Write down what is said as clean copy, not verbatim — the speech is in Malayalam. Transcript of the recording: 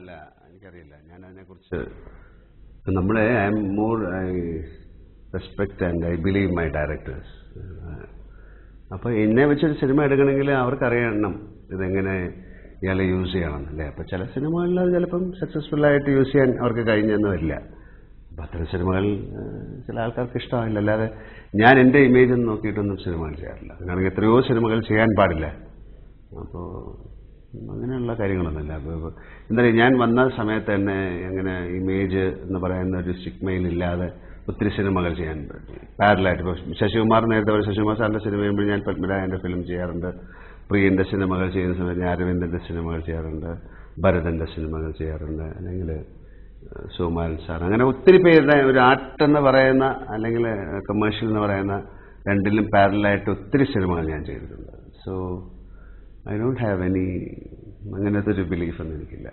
അല്ല എനിക്കറിയില്ല. ഞാൻ അതിനെക്കുറിച്ച് നമ്മളെ I respect and I believe my directors. അപ്പോൾ എന്നെ വെച്ചൊരു സിനിമ എടുക്കണമെങ്കിൽ അവർക്കറിയണം ഇതെങ്ങനെ ഇയാളെ യൂസ് ചെയ്യണം അല്ലേ. അപ്പോൾ ചില സിനിമകളിൽ അത് ചിലപ്പം സക്സസ്ഫുള്ളായിട്ട് യൂസ് ചെയ്യാൻ അവർക്ക് കഴിഞ്ഞെന്ന് വരില്ല. അപ്പം അത്തരം സിനിമകൾ ചില ആൾക്കാർക്ക് ഇഷ്ടമായില്ല. അല്ലാതെ ഞാൻ എൻ്റെ ഇമേജൊന്നും നോക്കിയിട്ടൊന്നും സിനിമകൾ ചെയ്യാറില്ല. അങ്ങനെയാണെങ്കിൽ എത്രയോ സിനിമകൾ ചെയ്യാൻ പാടില്ല. അപ്പോൾ അങ്ങനെയുള്ള കാര്യങ്ങളൊന്നുമില്ല. അപ്പോൾ എന്തായാലും ഞാൻ വന്ന സമയത്ത് തന്നെ അങ്ങനെ ഇമേജ് എന്ന് പറയുന്ന ഒരു സ്റ്റിഗ്മയിലില്ലാതെ ഒത്തിരി സിനിമകൾ ചെയ്യാൻ പറ്റി പാരലായിട്ട്. ഇപ്പോൾ ശശികുമാർ നേരത്തെ ശശികുമാർ സാറിൻ്റെ സിനിമ ചെയ്യുമ്പോൾ ഞാൻ പത്മരാജൻ്റെ ഫിലിം ചെയ്യാറുണ്ട്. പ്രിയൻ്റെ സിനിമകൾ ചെയ്യുന്ന സമയത്ത് ഞാൻ അരവിന്ദൻ്റെ സിനിമകൾ ചെയ്യാറുണ്ട്, ഭരതൻ്റെ സിനിമകൾ ചെയ്യാറുണ്ട്, അല്ലെങ്കിൽ സുകുമാരൻ സാർ, അങ്ങനെ ഒത്തിരി പേരുടെ ഒരു ആർട്ട് എന്ന് പറയുന്ന അല്ലെങ്കിൽ കമേഴ്ഷ്യൽ എന്ന് പറയുന്ന രണ്ടിലും പാരലായിട്ട് ഒത്തിരി സിനിമകൾ ഞാൻ ചെയ്തിട്ടുണ്ട്. So I don't have any അങ്ങനത്തെ ഒരു ബിലീഫൊന്നും എനിക്കില്ല.